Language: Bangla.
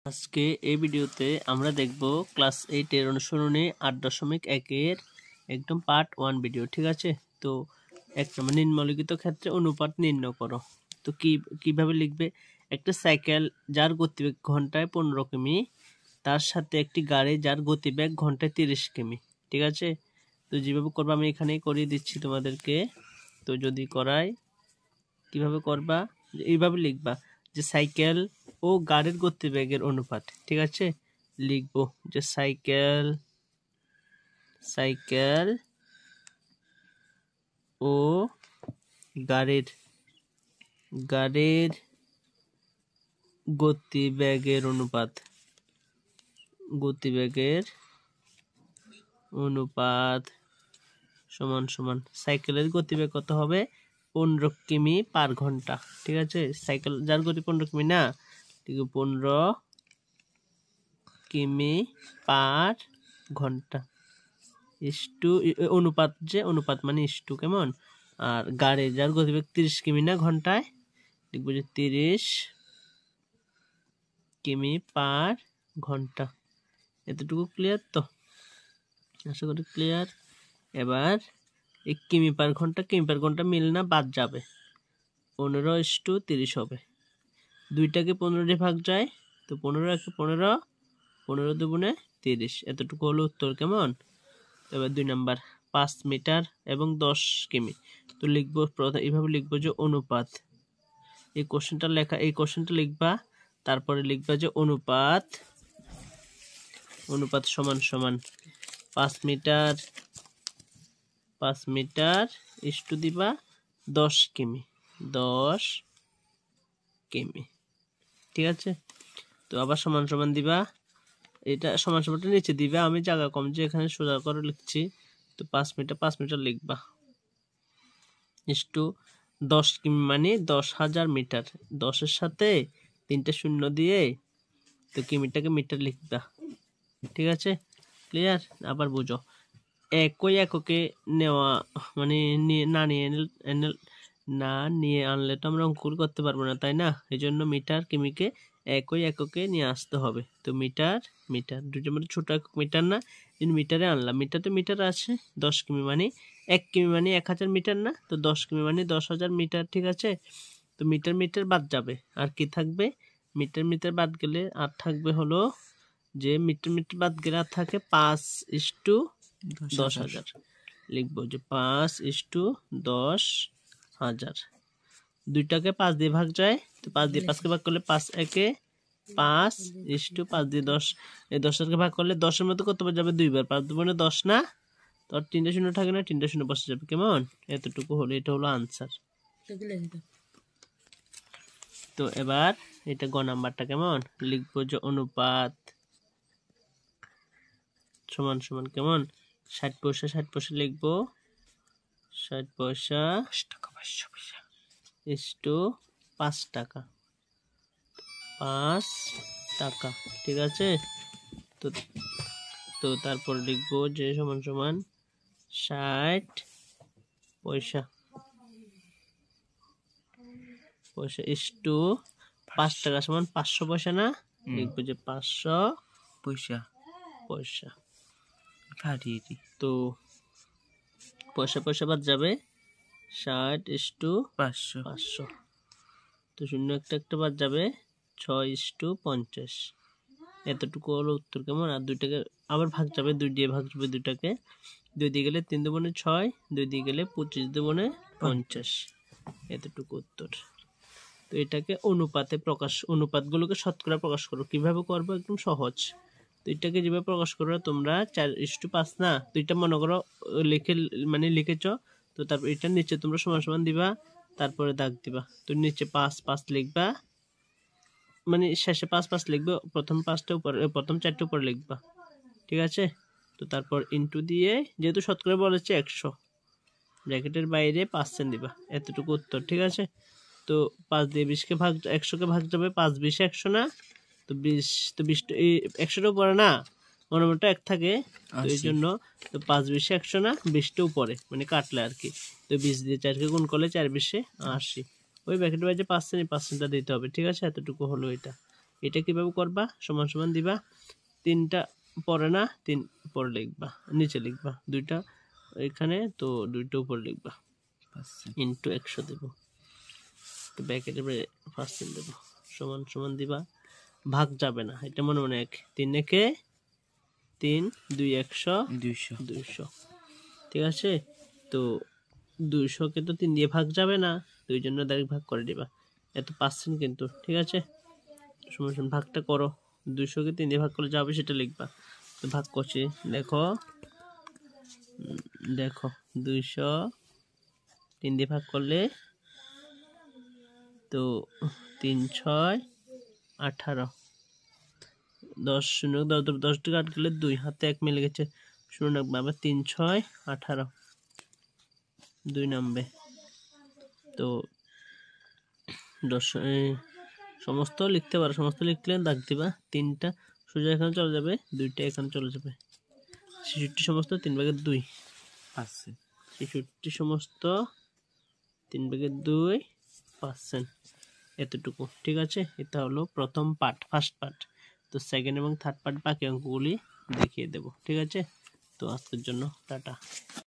আজকে এই ভিডিওতে আমরা দেখব ক্লাস 8 এর অনুসরণে 8.1 এর একদম পার্ট 1 ভিডিও। ঠিক আছে, তো এক নম্বর নিম্নলিখিত ক্ষেত্রে অনুপাত নির্ণয় করো। তো কিভাবে লিখবে? একটা সাইকেল যার গতিবেগ ঘন্টায় 15 কিমি, তার সাথে একটি গাড়ি যার গতিবেগ ঘন্টায় 30 কিমি। ঠিক আছে, তো যেভাবে করবা আমি এখানেই করিয়ে দিচ্ছি তোমাদেরকে। তো যদি করাই কিভাবে করবা, এইভাবে লিখবা যে সাইকেল ও গাড়ির গতিবেগের অনুপাত। ঠিক আছে, লিখবো যে সাইকেল ও গাড়ির গতিবেগের অনুপাত সমান সমান সাইকেলের গতিবেগ কত হবে? 15 কিমি পার ঘন্টা। ঠিক আছে, সাইকেল যার গতি 15 কিমি না, ঠিক 15 কিমি পার ঘন্টা ইস্টু অনুপাত, যে অনুপাত মানে ইস্টু, কেমন? আর গাড়ি যার গতিবেগ 30 কিমি না ঘন্টায়, লিখবো যে 30 কিমি পার ঘন্টা। এতটুকু ক্লিয়ার? তো আশা করি ক্লিয়ার। এবার এই কিমি পার ঘন্টা মিল না, বাদ যাবে, 15:30 হবে। দুইটাকে 15 দিয়ে ভাগ যায়, তো 15 1 15, 15 দুগুণে 30। এতটুকু হলো উত্তর, কেমন? এবার 2 নাম্বার 5 মিটার এবং 10 কিমি। তো লিখবো এইভাবে লিখবো যে অনুপাত, এই কোশ্চেনটা লিখবা, তারপরে লিখবা যে অনুপাত সমান সমান 5 মিটার ইস্টু দিবা 10 কিমি। ঠিক আছে, তো আবার সমান সমান দিবা, এটা সমান সমানটা নিচে দিবা, আমি জায়গা কম যে এখানে সোজা করে লিখছি। তো 5 মিটার লিখবা ইস্টু 10 কিমি মানে 10,000 মিটার। 10-এর সাথে 3টে শূন্য দিয়ে তো কিমিটাকে মিটার লিখবা। ঠিক আছে, ক্লিয়ার? আবার বুঝো, একই এককে নেওয়া মানে না নিয়ে আনলে তো আমরা অঙ্ক করতে পারবো না, তাই না? এই জন্য মিটার কিমিকে একই এককে নিয়ে আসতে হবে। তো মিটার দুইটার মধ্যে ছোট একক মিটার না, মিটারে আনলাম। মিটার আছে 10 কিমি মানে 1 কিমি মানে 1000 মিটার না, তো 10 কিমি মানে 10,000 মিটার। ঠিক আছে, তো মিটার বাদ যাবে, আর কি থাকবে? মিটার বাদ গেলে আর থাকবে হলো যে মিটার বাদ গেলে আর থাকে 5:10,000। লিখবো যে 5:10,000। দুইটাকে 5 দিয়ে ভাগ যায়, তো 5 দিয়ে 5কে ভাগ করলে 5 একে 5:5 দিয়ে 10, এই 10কে ভাগ করলে 10-এর মধ্যে কতবার যাবে? 2বার। 5 দুগুণে 10 না, তো 3টে শূন্য থাকে না, 3টে শূন্য বসে যাবে, কেমন? এতটুকু হলো, এটা হলো আনসার। তো এবার এটা গ নাম্বারটা কেমন? লিখবো যে অনুপাত সমান সমান কেমন? 60 পয়সা লিখবো, 60 পয়সা ইস্টু 5 টাকা। ঠিক আছে, তো তারপর লিখবো যে সমান সমান 60 পয়সা ইস্টু 5 টাকা সমান 500 পয়সা না, লিখবো যে 500 পয়সা। তো পয়সা বাদ যাবে, 60:500। তো শূন্য একটা বাদ যাবে, 6:50। এতটুকু হলো উত্তর, কেমন? আর দুইটাকে আবার ভাগ যাবে, 2 দিয়ে ভাগ যাবে দুইটাকে, 2 দিয়ে গেলে 3 দুগুণে 6, 2 দিয়ে গেলে 25 দুগুণে 50। এতটুকু উত্তর। তো এটাকে অনুপাতগুলোকে শতকরা প্রকাশ করো। কিভাবে করবো? একদম সহজ। তো এটাকে যেভাবে প্রকাশ করো তোমরা 4:5 না, তো এটা মনে করো লিখেছ, তো তারপর এটা নিচে তোমরা সমান সমান দিবা, তারপরে দাগ দিবা। তো নিচে 5 লিখবা, মানে শেষে 5 লিখবে, প্রথম 4টে উপরে লিখবা। ঠিক আছে, তো তারপর ইন্টু দিয়ে, যেহেতু শতকরা বলেছে 100, ব্র্যাকেটের বাইরে 5% দিবা। এতটুকু উত্তর। ঠিক আছে, তো 5 দিয়ে 100কে ভাগ যাবে, 5-20 100 না, তো 20 এই 100টা উপরে না, মনে 1 থাকে, তো এই জন্য তো 5-20 100 না, 20টা উপরে মানে কাটলে আর কি। তো 20 দিয়ে 4কে গুণ করলে 4-20 80, ওই ব্র্যাকেটের বাইরে 5% দিতে হবে। ঠিক আছে, এতটুকু হলো এটা। এটা কিভাবে করবা, সমান সমান দিবা, 3টা পরে না 3 পরে লিখবা, নিচে লিখবা, 2টা এখানে, তো 2টা উপরে লিখবা, ইন্টু 100 দেব, তো ব্র্যাকেটের পরে পার্সেন্ট দেব, সমান সমান দিবা, ভাগ যাবে না, এটা মনে মনে 1 3 একে 3 2 100 200, ঠিক আছে। তো 200-কে তো 3 দিয়ে ভাগ যাবে না, তো এই জন্য ডাইরেক্ট ভাগ করে দিবা, এত পার্সেন্ট কিন্তু, ঠিক আছে। সমান সমান ভাগটা করো, 200-কে 3 দিয়ে ভাগ করলে যাবে সেটা লিখবা, তো ভাগ করছি, দেখো 200 3 দিয়ে ভাগ করলে তো 3 6 18, 10 শূন্য 10 টাকা আট গেলে 2 হাতে 1 মিলে গেছে, শূন্য রাখবে, আবার 3 6 18 2 নামবে, তো 10 সমস্ত লিখতে পারো, সমস্ত লিখলে দাগ দিবা, 3টা সোজা এখানে চলে যাবে, 2টা এখানে চলে যাবে, 66 সমস্ত 3/2 আছে, 66 সমস্ত 3/2%, এতটুকু, ঠিক আছে। এটা হলো প্রথম পার্ট, ফার্স্ট পার্ট। তো সেকেন্ড এবং থার্ড পার্ট বাকি অঙ্কগুলি দেখিয়ে দেব, ঠিক আছে। তো আজকের জন্য টাটা।